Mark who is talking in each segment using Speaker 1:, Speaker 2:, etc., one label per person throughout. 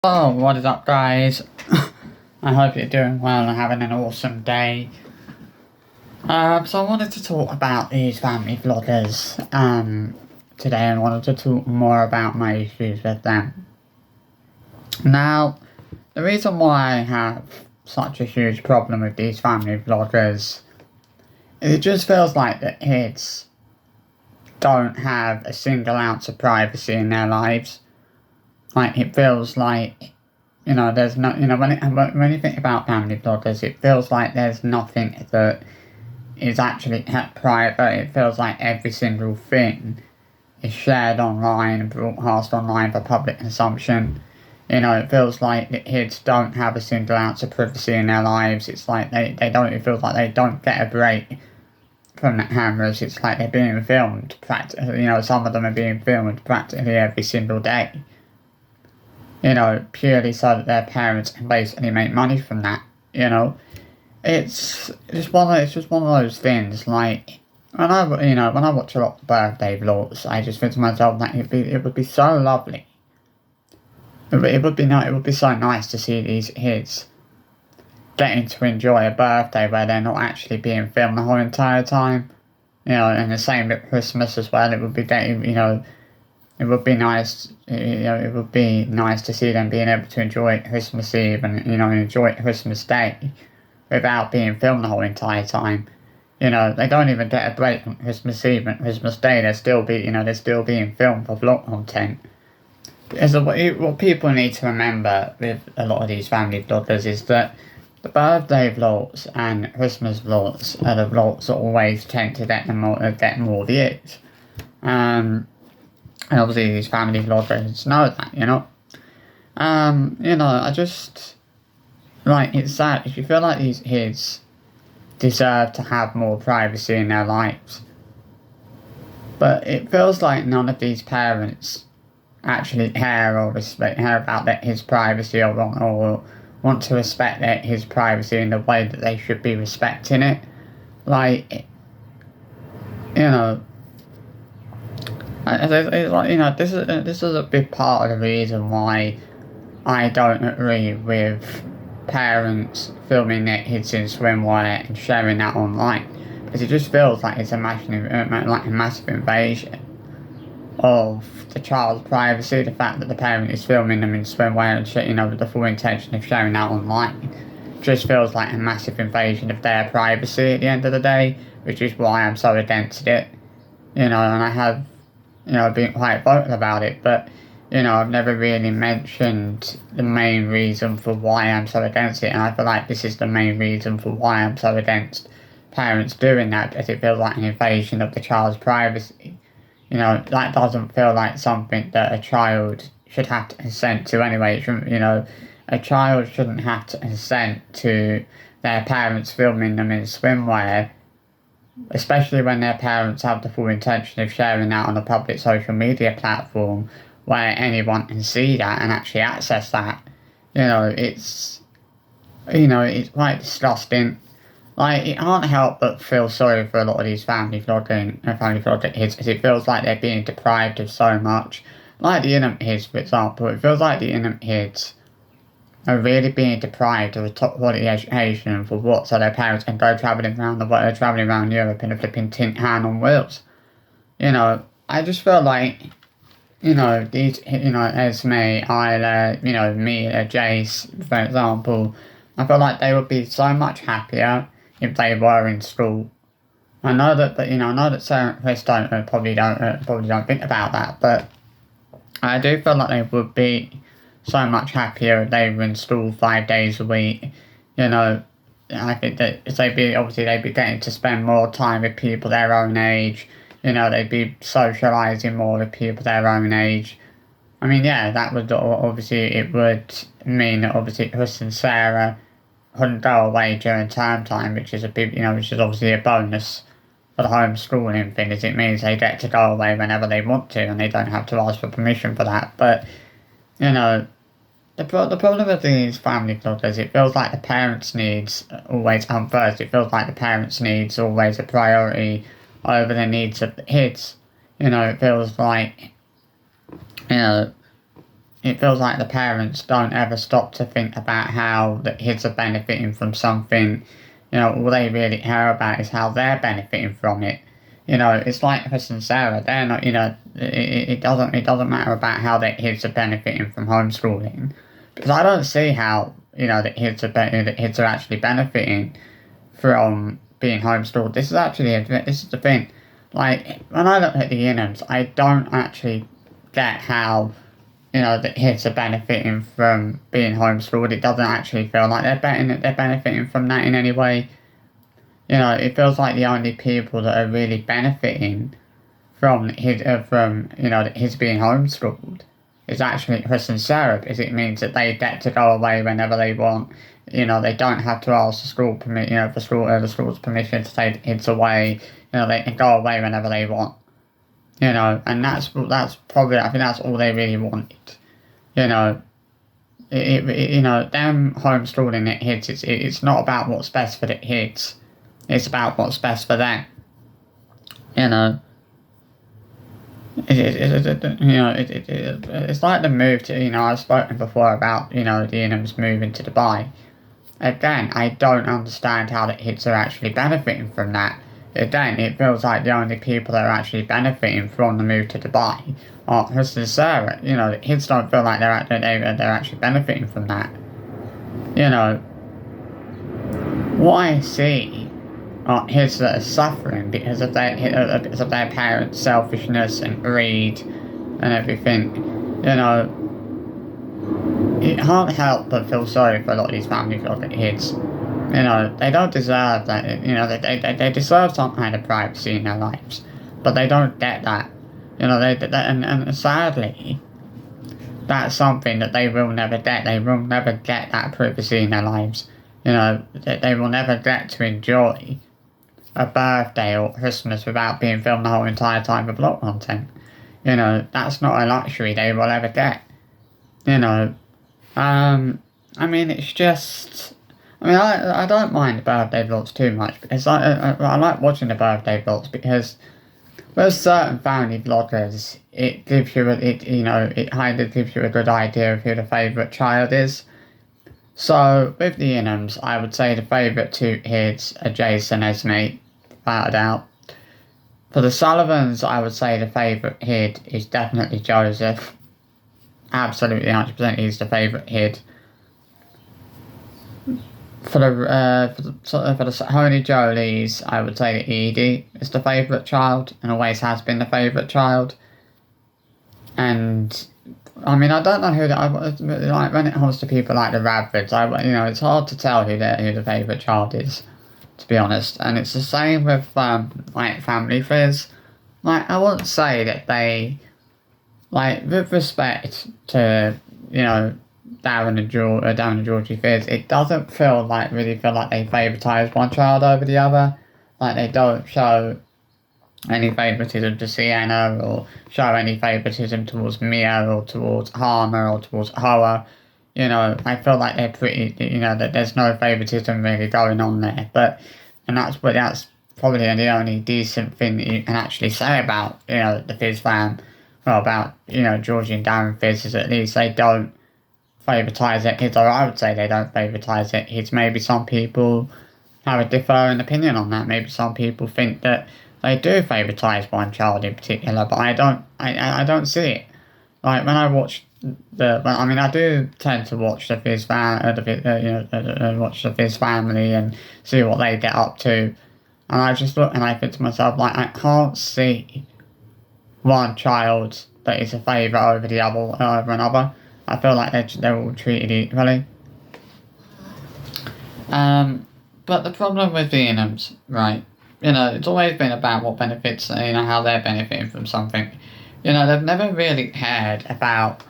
Speaker 1: Oh, what is up, guys? I hope you're doing well and having an awesome day. So I wanted to talk about these family vloggers today, and wanted to talk more about my issues with them. Now, the reason why I have such a huge problem with these family vloggers is it just feels like the kids don't have a single ounce of privacy in their lives. Like, it feels like, there's no, when you think about family vloggers, it feels like there's nothing that is actually kept private. It feels like every single thing is shared online and broadcast online for public consumption. It feels like the kids don't have a single ounce of privacy in their lives. It's like they don't, it feels like they don't get a break from the cameras. It's like they're being filmed practically, some of them are being filmed practically every single day. Purely so that their parents can basically make money from that. It's just one of those things. Like when I watch a lot of birthday vlogs, I just think to myself that it would be so lovely. It would be so nice to see these kids getting to enjoy a birthday where they're not actually being filmed the whole entire time. And the same with Christmas as well. It would be getting, it would be nice, it would be nice to see them being able to enjoy Christmas Eve and, enjoy Christmas Day without being filmed the whole entire time. They don't even get a break on Christmas Eve and Christmas Day. They're still being filmed for vlog content. Because what people need to remember with a lot of these family vloggers is that the birthday vlogs and Christmas vlogs are the vlogs that always tend to get more views. And obviously these family vloggers know that, I just, like, it's sad if you feel like these kids deserve to have more privacy in their lives. But it feels like none of these parents actually care about his privacy or want to respect his privacy in the way that they should be respecting it. Like, this is a big part of the reason why I don't agree with parents filming their kids in swimwear and sharing that online, because it just feels like it's a massive invasion of the child's privacy. The fact that the parent is filming them in swimwear and with the full intention of sharing that online just feels like a massive invasion of their privacy at the end of the day, which is why I'm so against it. And I have being quite vocal about it, but, I've never really mentioned the main reason for why I'm so against it, and I feel like this is the main reason for why I'm so against parents doing that, because it feels like an invasion of the child's privacy. That doesn't feel like something that a child should have to consent to anyway. A child shouldn't have to consent to their parents filming them in swimwear, especially when their parents have the full intention of sharing that on a public social media platform where anyone can see that and actually access that. It's quite disgusting. Like, you can't help but feel sorry for a lot of these family vlogger kids, because it feels like they're being deprived of so much. Like the Ingham kids, for example, it feels like the Ingham kids are really being deprived of a top quality education for what, so their parents can go travelling around Europe in a flipping tin can on wheels. I just feel like, these, Esme, Isla, Mia, Jace, for example, I feel like they would be so much happier if they were in school. I know that Sarah and Chris probably don't think about that, but I do feel like they would be so much happier if they were in school 5 days a week. I think that they'd be getting to spend more time with people their own age. They'd be socialising more with people their own age. I mean, yeah, that would it would mean that obviously Chris and Sarah couldn't go away during term time, which is obviously a bonus for the homeschooling thing, as it means they get to go away whenever they want to and they don't have to ask for permission for that. But, the problem with these family vloggers, it feels like the parents' needs always come first. It feels like the parents' needs always a priority over the needs of the kids. It feels like, it feels like the parents don't ever stop to think about how the kids are benefiting from something. All they really care about is how they're benefiting from it. It's like Chris and Sarah. They're not. It doesn't matter about how their kids are benefiting from homeschooling, because I don't see how the kids are actually benefiting from being homeschooled. This is the thing. Like, when I look at the Inhams, I don't actually get how the kids are benefiting from being homeschooled. It doesn't actually feel like they're benefiting from that in any way. It feels like the only people that are really benefiting from his being homeschooled is actually Chris and Sarah, because it means that they get to go away whenever they want. They don't have to ask the school the school's permission to take the kids away. They can go away whenever they want. And that's probably, I think that's all they really wanted. Them homeschooling the kids, it's not about what's best for the kids. It's about what's best for them. It's like the move to, I've spoken before about, the Inhams moving to Dubai. Again, I don't understand how the kids are actually benefiting from that. Again, it feels like the only people that are actually benefiting from the move to Dubai are Chris and Sarah. The kids don't feel like they're actually benefiting from that. What I see are kids that are suffering because of their parents' selfishness and greed and everything. It can't help but feel sorry for a lot of these families with the kids. They don't deserve that. They deserve some kind of privacy in their lives, but they don't get that. And sadly, that's something that they will never get. They will never get that privacy in their lives. They will never get to enjoy a birthday or Christmas without being filmed the whole entire time with vlog content. That's not a luxury they will ever get. It's just... I don't mind the birthday vlogs too much, because I like watching the birthday vlogs, because with certain family vloggers, it kind of gives you a good idea of who the favourite child is. So, with the Inhams, I would say the favourite two kids are Jason and Esme, without a doubt. For the Sullivans, I would say the favourite kid is definitely Joseph. Absolutely 100% he's the favourite kid. For the Honey Jolies, I would say that Edie is the favourite child and always has been the favourite child. And I don't know like when it comes to people like the Radfords, it's hard to tell who the favourite child is, to be honest. And it's the same with Family Fizz. I wouldn't say that they, with respect to Darren and Georgie Fizz, it doesn't really feel like they favouritize one child over the other. They don't show any favouritism to Sienna, or show any favouritism towards Mia, or towards Harmer, or towards Hoa. I feel like they're pretty, that there's no favouritism really going on there. That's probably the only decent thing that you can actually say about, the Fizz fam, or about, Georgie and Darren Fizz, is at least they don't favouritize their kids, or I would say they don't favouritize their kids. Maybe some people have a differing opinion on that. Maybe some people think that they do favouritize one child in particular, but I don't see it. When I watch I do tend to watch the Fizz watch the Fizz family and see what they get up to, and I just look and I think to myself, I can't see one child that is a favourite over another. I feel like they're all treated equally. But the problem with the Inhams, right, it's always been about what benefits, how they're benefiting from something. They've never really cared about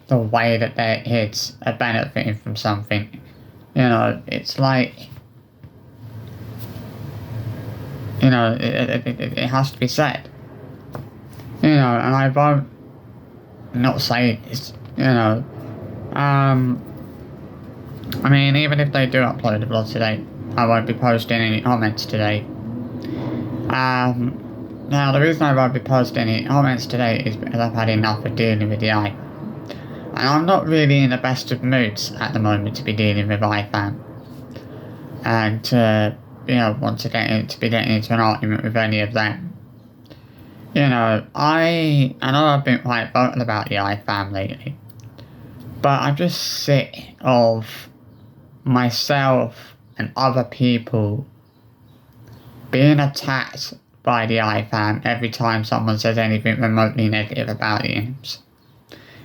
Speaker 1: the way that their kids are benefiting from something. It's like, it has to be said. And I won't not say this, even if they do upload a vlog today, I won't be posting any comments today. Now, the reason I won't be posting any comments today is because I've had enough of dealing with the eye. And I'm not really in the best of moods at the moment to be dealing with IFAM. And to, want to be getting into an argument with any of them. I know I've been quite vocal about the IFAM lately. But I'm just sick of myself and other people being attacked by the IFAM every time someone says anything remotely negative about the Imps.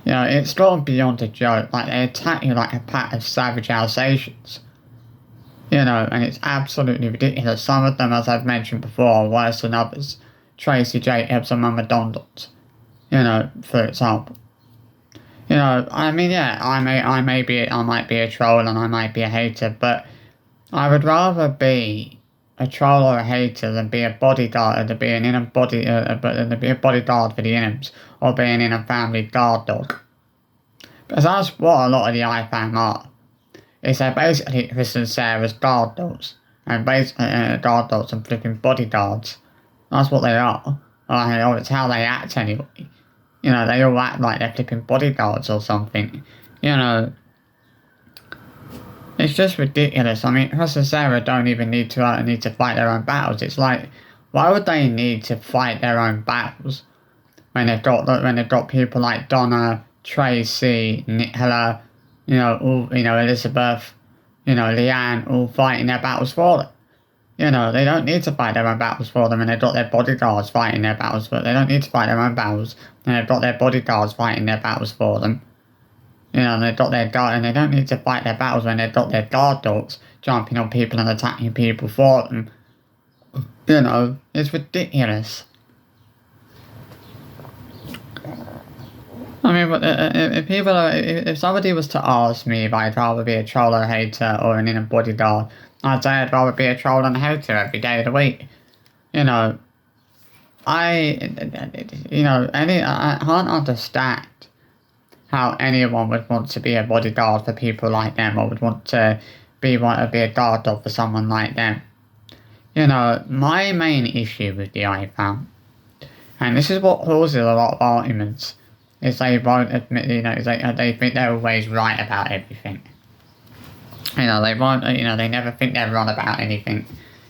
Speaker 1: It's gone beyond a joke. Like, they attack you like a pack of savage Alsatians. And it's absolutely ridiculous. Some of them, as I've mentioned before, are worse than others. Tracy Jacobs and Mama Donald, for example. I might be a troll and I might be a hater, but I would rather be a troll or a hater than be a bodyguard, to be an Inham to be a bodyguard for the Inhams, or be an Inham family guard dog. Because that's what a lot of the IFAM are. They're basically Chris and Sarah's guard dogs, and basically guard dogs and flipping bodyguards. That's what they are. It's how they act anyway. They all act like they're flipping bodyguards or something. It's just ridiculous. I mean, Chris and Sarah don't even need to fight their own battles. It's like, why would they need to fight their own battles when they've got people like Donna, Tracy, Nicola, Elizabeth, Leanne, all fighting their battles for them. They don't need to fight their own battles for them, and they've got their bodyguards fighting their battles for them. They don't need to fight their own battles, and they've got their bodyguards fighting their battles for them. And they've got their guard, and they don't need to fight their battles when they've got their guard dogs jumping on people and attacking people for them. It's ridiculous. I mean, but if somebody was to ask me if I'd rather be a troll or a hater or an inner bodyguard, I'd say I'd rather be a troll and a hater every day of the week. I can't understand how anyone would want to be a bodyguard for people like them, or would want to be a guard dog for someone like them. My main issue with the IFAM, and this is what causes a lot of arguments, is they won't admit, they think they're always right about everything. They never think they're wrong about anything.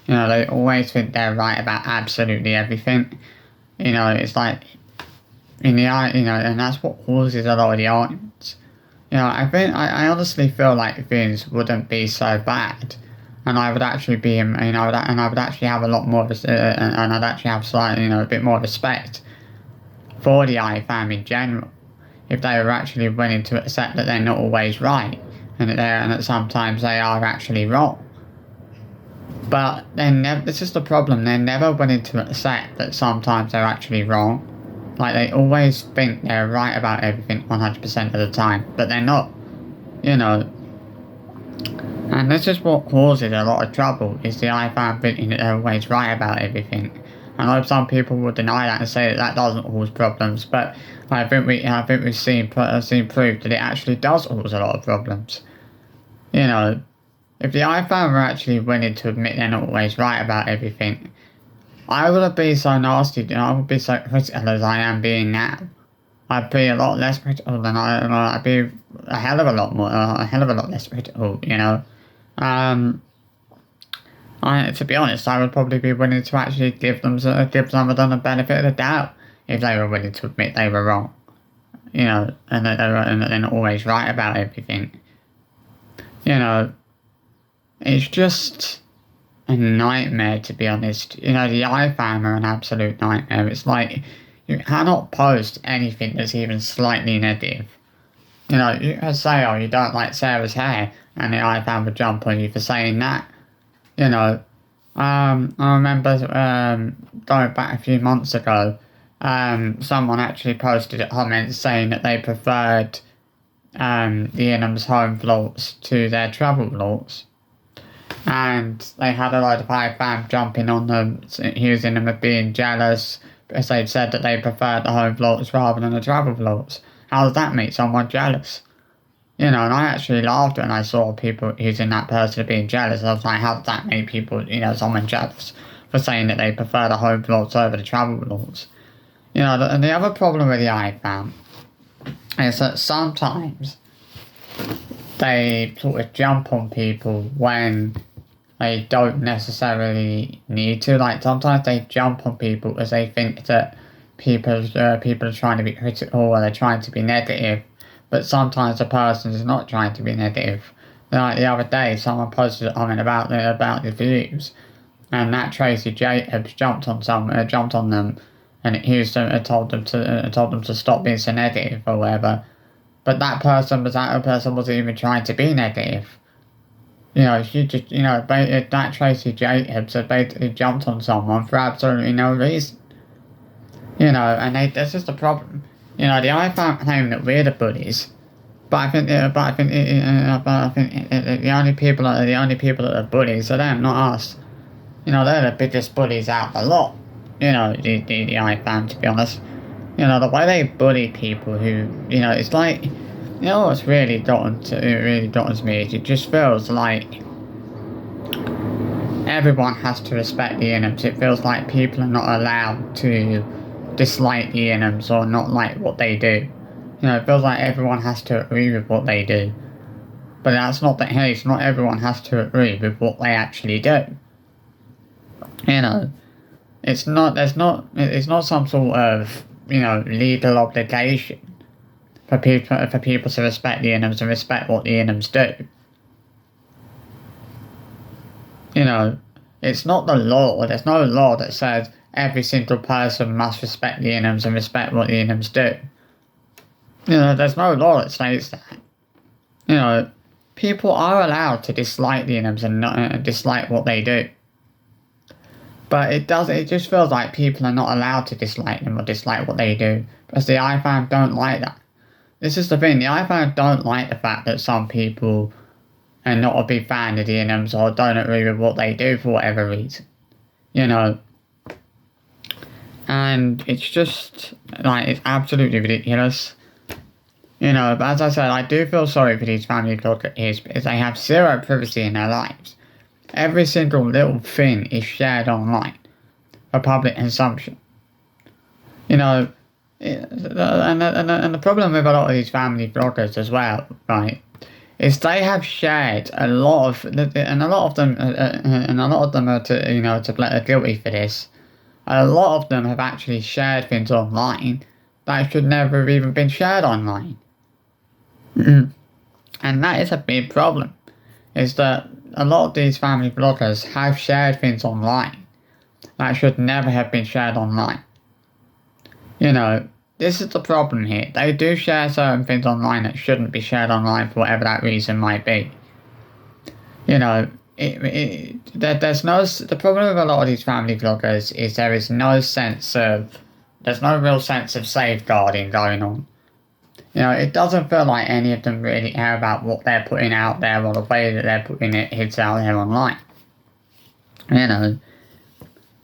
Speaker 1: They always think they're right about absolutely everything. It's like, and that's what causes a lot of the arguments. I honestly feel like things wouldn't be so bad, and I would actually be, I would actually have a lot more, and I'd actually have slightly, a bit more respect for the IFAM in general, if they were actually willing to accept that they're not always right, and that sometimes they are actually wrong. But this is the problem, they're never willing to accept that sometimes they're actually wrong. Like, they always think they're right about everything 100% of the time, but they're not, And this is what causes a lot of trouble, is the IFAM thinking that they're always right about everything. I know some people will deny that and say that doesn't cause problems, but I think we've seen proof that it actually does cause a lot of problems. If the IFAM were actually willing to admit they're not always right about everything, I wouldn't be so nasty, I would be so critical as I am being now. I'd be a lot less critical than I'd be a hell of a lot less critical, to be honest, I would probably be willing to actually give some of them the benefit of the doubt if they were willing to admit they were wrong, and that they're not always right about everything. It's just a nightmare, to be honest. The IFAM are an absolute nightmare. It's like, you cannot post anything that's even slightly negative. You can say, oh, you don't like Sarah's hair, and the IFAM would jump on you for saying that. I remember going back a few months ago, someone actually posted a comment saying that they preferred the Inham's home vlogs to their travel vlogs. And they had a load of IFAM jumping on them, accusing them of being jealous, because they'd said that they preferred the home vlogs rather than the travel vlogs. How does that make someone jealous? And I actually laughed when I saw people accusing that person of being jealous. I was like, how does that make people, someone jealous for saying that they prefer the home vlogs over the travel vlogs? And the other problem with the IFAM is that sometimes they sort of jump on people when they don't necessarily need to. Like, sometimes they jump on people because they think that people are trying to be critical or they're trying to be negative, but sometimes the person is not trying to be negative. Like the other day, someone posted a comment about the views, and that Tracy Jacobs jumped on them, and accused them, told them to stop being so negative or whatever. But that person wasn't even trying to be negative. You know, she just, that Tracy Jacobs had basically jumped on someone for absolutely no reason. You know, and that's just the problem. You know, the iPhone claim that we're the bullies, but I think the only people that are bullies are them, not us. You know, they're the biggest bullies out of the lot. You know, the iPhone, to be honest. You know, the way they bully people who, you know, it's like, you know what's really daunts me is it just feels like everyone has to respect the Inhams. It feels like people are not allowed to dislike the Inhams or not like what they do. You know, it feels like everyone has to agree with what they do. But that's not the case. Not everyone has to agree with what they actually do. You know, it's not some sort of, you know, legal obligation for people to respect the Inhams and respect what the Inhams do. You know, it's not the law. There's no law that says every single person must respect the Inhams and respect what the Inhams do. You know, there's no law that states that. You know, people are allowed to dislike the Inhams and dislike what they do. But it just feels like people are not allowed to dislike them or dislike what they do, because the iPhone don't like that. This is the thing, the iPhone don't like the fact that some people are not a big fan of the Inhams or don't agree with what they do for whatever reason. You know. And it's just, like, it's absolutely ridiculous. You know, but as I said, I do feel sorry for these family vloggers because they have zero privacy in their lives. Every single little thing is shared online for public consumption. You know, and the problem with a lot of these family vloggers as well, right, is they have shared a lot of, and a lot of them are are guilty for this. A lot of them have actually shared things online that should never have even been shared online. And that is a big problem, is that a lot of these family vloggers have shared things online that should never have been shared online. You know, this is the problem here. They do share certain things online that shouldn't be shared online for whatever that reason might be. You know, the problem with a lot of these family vloggers is there's no real sense of safeguarding going on. You know, it doesn't feel like any of them really care about what they're putting out there or the way that they're putting it out there online. You know,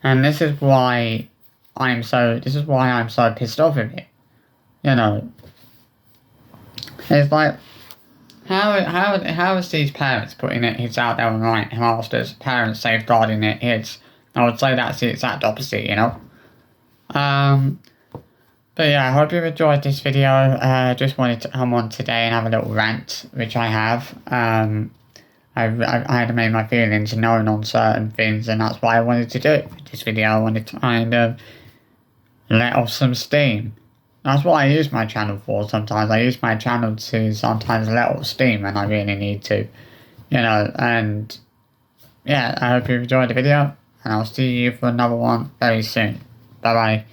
Speaker 1: and this is why I'm so pissed off with it. You know, it's like, how is these parents putting it out there online whilst there's parents safeguarding their kids? I would say that's the exact opposite, you know. But yeah, I hope you enjoyed this video. I just wanted to come on today and have a little rant, which I have. I had to make my feelings known on certain things, and that's why I wanted to do it for this video. I wanted to kind of let off some steam. That's what I use my channel for sometimes. I use my channel to sometimes let off steam when I really need to. You know, and yeah, I hope you enjoyed the video, and I'll see you for another one very soon. Bye bye.